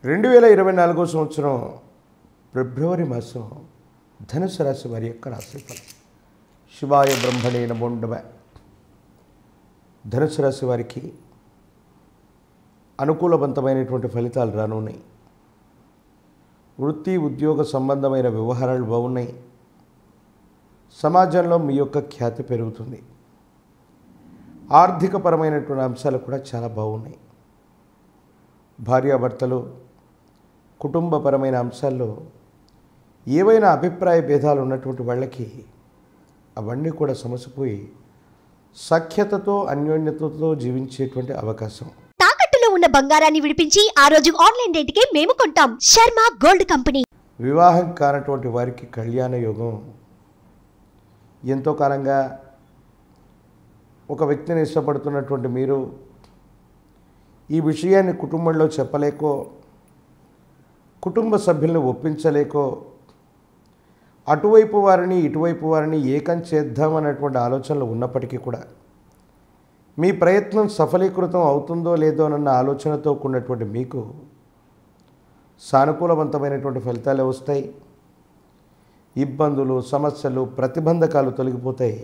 2024 సంవత్సరం ఫిబ్రవరి మాసం ధనుసు రాశి వారి యొక్క రాశిఫలం. శివాయ బ్రహ్మణే నమో నమః. ధనుసు రాశి వారికి అనుకూలవంతమైనటువంటి ఫలితాలు రానున్నాయి. వృత్తి ఉద్యోగ సంబంధమైన వ్యవహారాలు బాగున్నాయి. సమాజంలో మీ యొక్క ఖ్యాతి పెరుగుతుంది. ఆర్థికపరమైనటువంటి అంశాలు కూడా చాలా బాగున్నాయి. భార్యాభర్తలు కుటుంబపరమైన అంశాల్లో ఏవైనా అభిప్రాయ భేదాలు ఉన్నటువంటి వాళ్ళకి అవన్నీ కూడా సమసిపోయి సఖ్యతతో అన్యోన్యతతో జీవించేటువంటి అవకాశం. తాకట్టులో ఉన్న బంగారాన్ని విడిపించి ఆ రోజు ఆన్లైన్ రేటుకే మేము కొంటాం. Sharma gold company. వివాహం కానటువంటి వారికి కళ్యాణ యోగం. ఎంతో కాలంగా ఒక వ్యక్తిని ఇష్టపడుతున్నటువంటి మీరు ఈ విషయాన్ని కుటుంబంలో చెప్పలేకో, కుటుంబ సభ్యులను ఒప్పించలేకో, అటువైపు వారిని ఇటువైపు వారిని ఏకం చేద్దామన్నటువంటి ఆలోచనలు ఉన్నప్పటికీ కూడా మీ ప్రయత్నం సఫలీకృతం అవుతుందో లేదో అన్న ఆలోచనతో కూడినటువంటి మీకు సానుకూలవంతమైనటువంటి ఫలితాలే వస్తాయి. ఇబ్బందులు, సమస్యలు, ప్రతిబంధకాలు తొలగిపోతాయి.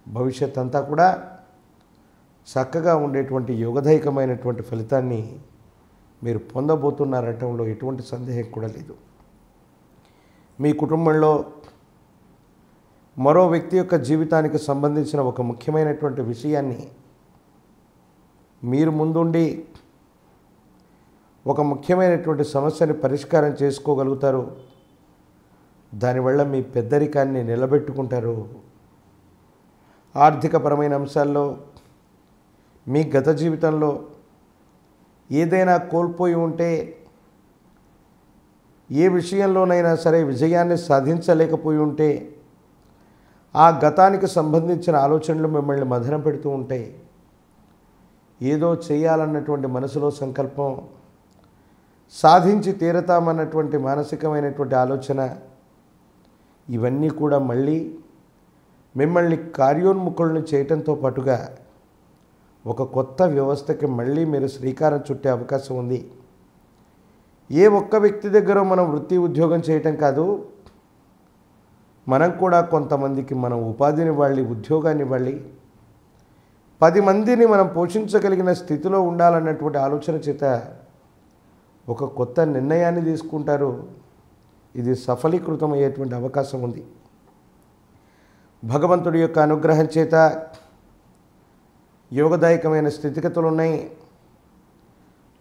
భవిష్యత్ అంతా కూడా చక్కగా ఉండేటువంటి యోగదాయకమైనటువంటి ఫలితాన్ని మీరు పొందబోతున్నారటంలో ఎటువంటి సందేహం కూడా లేదు. మీ కుటుంబంలో మరో వ్యక్తి యొక్క జీవితానికి సంబంధించిన ఒక ముఖ్యమైనటువంటి విషయాన్ని మీరు ముందుండి ఒక ముఖ్యమైనటువంటి సమస్యని పరిష్కారం చేసుకోగలుగుతారు. దానివల్ల మీ పెద్దరికాన్ని నిలబెట్టుకుంటారు. ఆర్థికపరమైన అంశాల్లో మీ గత జీవితంలో ఏదైనా కోల్పోయి ఉంటే, ఏ విషయంలోనైనా సరే విజయాన్ని సాధించలేకపోయి ఉంటే, ఆ గతానికి సంబంధించిన ఆలోచనలు మిమ్మల్ని మదన పెడుతూ ఉంటాయి. ఏదో చేయాలన్నటువంటి మనసులో సంకల్పం, సాధించి తీరతామన్నటువంటి మానసికమైనటువంటి ఆలోచన, ఇవన్నీ కూడా మళ్ళీ మిమ్మల్ని కార్యోన్ముఖులను చేయటంతో పాటుగా ఒక కొత్త వ్యవస్థకి మళ్ళీ మీరు శ్రీకారం చుట్టే అవకాశం ఉంది. ఏ ఒక్క వ్యక్తి దగ్గర మనం వృత్తి ఉద్యోగం చేయటం కాదు, మనం కూడా కొంతమందికి మనం ఉపాధిని ఇవ్వాలి, ఉద్యోగాన్ని ఇవ్వాలి, 10 మందిని మనం పోషించగలిగిన స్థితిలో ఉండాలన్నటువంటి ఆలోచన చేత ఒక కొత్త నిర్ణయాన్ని తీసుకుంటారు. ఇది సఫలీకృతమయ్యేటువంటి అవకాశం ఉంది. భగవంతుడి యొక్క అనుగ్రహం చేత యోగదాయకమైన స్థితిగతులు ఉన్నాయి.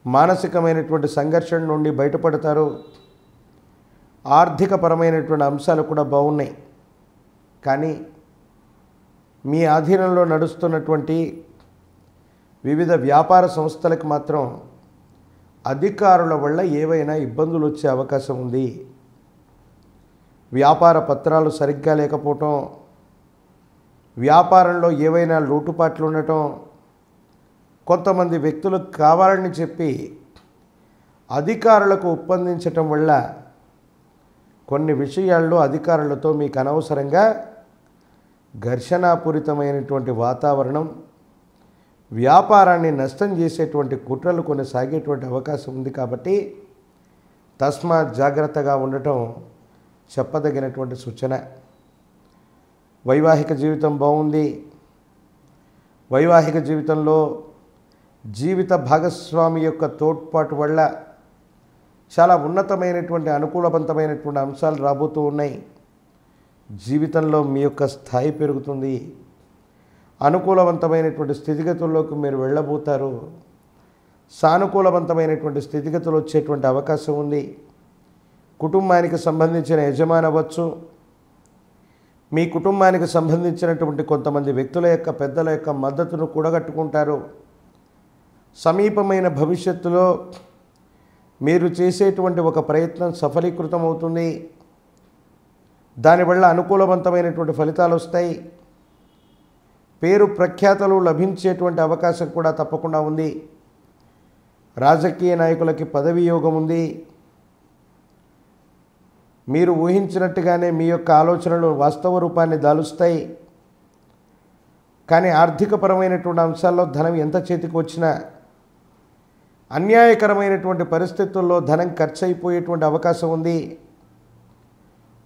మానసికమైనటువంటి సంఘర్షణ నుండి బయటపడతారు. ఆర్థికపరమైనటువంటి అంశాలు కూడా బాగున్నాయి. కానీ మీ ఆధీనంలో నడుస్తున్నటువంటి వివిధ వ్యాపార సంస్థలకు మాత్రం అధికారుల వల్ల ఏవైనా ఇబ్బందులు వచ్చే అవకాశం ఉంది. వ్యాపార పత్రాలు సరిగ్గా లేకపోవటం, వ్యాపారంలో ఏవైనా లోటుపాట్లు ఉండటం, కొంతమంది వ్యక్తులకు కావాలని చెప్పి అధికారులకు ఒప్పందించటం వల్ల కొన్ని విషయాల్లో అధికారులతో మీకు అనవసరంగా ఘర్షణాపూరితమైనటువంటి వాతావరణం, వ్యాపారాన్ని నష్టం చేసేటువంటి కుట్రలు కొనసాగేటువంటి అవకాశం ఉంది. కాబట్టి తస్మాత్ జాగ్రత్తగా ఉండటం చెప్పదగినటువంటి సూచన. వైవాహిక జీవితం బాగుంది. వైవాహిక జీవితంలో జీవిత భాగస్వామి యొక్క తోడ్పాటు వల్ల చాలా ఉన్నతమైనటువంటి అనుకూలవంతమైనటువంటి అంశాలు రాబోతూ ఉన్నాయి. జీవితంలో మీ యొక్క స్థాయి పెరుగుతుంది. అనుకూలవంతమైనటువంటి స్థితిగతుల్లోకి మీరు వెళ్ళబోతారు. సానుకూలవంతమైనటువంటి స్థితిగతులు వచ్చేటువంటి అవకాశం ఉంది. కుటుంబానికి సంబంధించిన యజమాని అవ్వచ్చు, మీ కుటుంబానికి సంబంధించినటువంటి కొంతమంది వ్యక్తుల యొక్క పెద్దల యొక్క మద్దతును కూడగట్టుకుంటారు. సమీపమైన భవిష్యత్తులో మీరు చేసేటువంటి ఒక ప్రయత్నం సఫలీకృతం అవుతుంది. దానివల్ల అనుకూలవంతమైనటువంటి ఫలితాలు వస్తాయి. పేరు ప్రఖ్యాతలు లభించేటువంటి అవకాశం కూడా తప్పకుండా ఉంది. రాజకీయ నాయకులకి పదవి యోగం ఉంది. మీరు ఊహించినట్టుగానే మీ యొక్క ఆలోచనలు వాస్తవ రూపాన్ని దాలుస్తాయి. కానీ ఆర్థికపరమైనటువంటి అంశాల్లో ధనం ఎంత చేతికి వచ్చినా అన్యాయకరమైనటువంటి పరిస్థితుల్లో ధనం ఖర్చు అయిపోయేటువంటి అవకాశం ఉంది.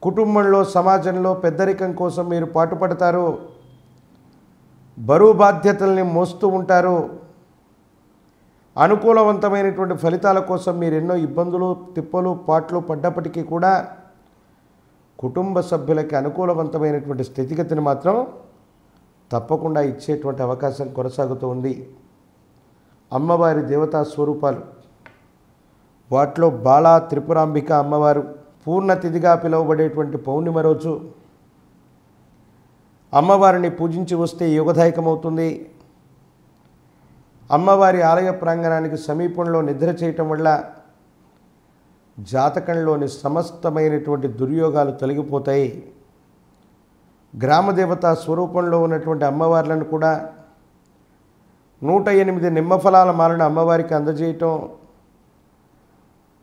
కుటుంబంలో సమాజంలో పెద్దరికం కోసం మీరు పాటుపడతారు. బరువు బాధ్యతల్ని మోస్తూ ఉంటారు. అనుకూలవంతమైనటువంటి ఫలితాల కోసం మీరు ఎన్నో ఇబ్బందులు తిప్పలు పాట్లు పడ్డప్పటికీ కూడా కుటుంబ సభ్యులకి అనుకూలవంతమైనటువంటి స్థితిగతిని మాత్రం తప్పకుండా ఇచ్చేటువంటి అవకాశం కొనసాగుతూ ఉంది. అమ్మవారి దేవతా స్వరూపాలు, వాటిలో బాలా త్రిపురాంబిక అమ్మవారు పూర్ణతిథిగా పిలువబడేటువంటి పౌర్ణిమ రోజు అమ్మవారిని పూజించి వస్తే యోగదాయకమవుతుంది. అమ్మవారి ఆలయ ప్రాంగణానికి సమీపంలో నిద్ర చేయటం వల్ల జాతకంలోని సమస్తమైనటువంటి దుర్యోగాలు తొలగిపోతాయి. గ్రామదేవత స్వరూపంలో ఉన్నటువంటి అమ్మవార్లను కూడా 108 నిమ్మఫలాల మాలను అమ్మవారికి అందజేయటం,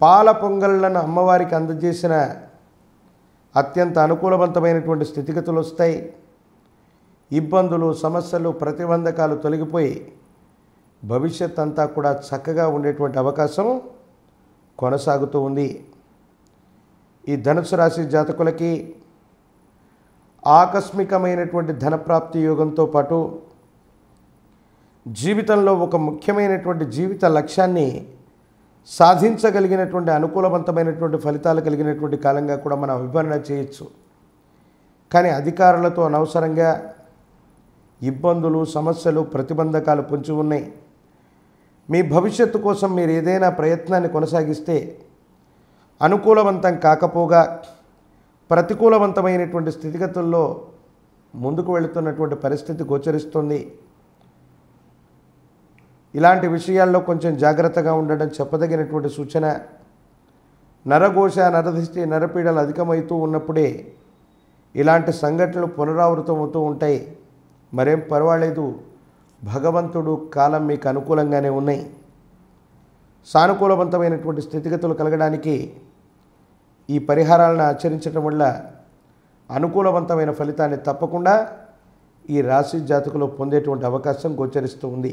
పాల పొంగళ్లను అమ్మవారికి అందజేసిన అత్యంత అనుకూలవంతమైనటువంటి స్థితిగతులు వస్తాయి. ఇబ్బందులు సమస్యలు ప్రతిబంధకాలు తొలగిపోయి భవిష్యత్ అంతా కూడా చక్కగా ఉండేటువంటి అవకాశం కొనసాగుతూ ఉంది. ఈ ధనుసు రాశి జాతకులకి ఆకస్మికమైనటువంటి ధనప్రాప్తి యోగంతో పాటు జీవితంలో ఒక ముఖ్యమైనటువంటి జీవిత లక్ష్యాన్ని సాధించగలిగినటువంటి అనుకూలవంతమైనటువంటి ఫలితాలు కలిగినటువంటి కాలంగా కూడా మనం వివరణ చేయొచ్చు. కానీ అధికారులతో అనవసరంగా ఇబ్బందులు సమస్యలు ప్రతిబంధకాలు పొంచి ఉన్నాయి. మీ భవిష్యత్తు కోసం మీరు ఏదైనా ప్రయత్నాన్ని కొనసాగిస్తే అనుకూలవంతం కాకపోగా ప్రతికూలవంతమైనటువంటి స్థితిగతుల్లో ముందుకు వెళుతున్నటువంటి పరిస్థితి గోచరిస్తుంది. ఇలాంటి విషయాల్లో కొంచెం జాగ్రత్తగా ఉండడం చెప్పదగినటువంటి సూచన. నరఘోష నరదిష్టి నరపీడలు అధికమవుతూ ఉన్నప్పుడే ఇలాంటి సంఘటనలు పునరావృతమవుతూ ఉంటాయి. మరేం పర్వాలేదు, భగవంతుడు కాలం మీకు అనుకూలంగానే ఉన్నాయి. సానుకూలవంతమైనటువంటి స్థితిగతులు కలగడానికి ఈ పరిహారాలను ఆచరించడం వల్ల అనుకూలవంతమైన ఫలితాన్ని తప్పకుండా ఈ రాశి జాతకులు పొందేటువంటి అవకాశం గోచరిస్తూ ఉంది.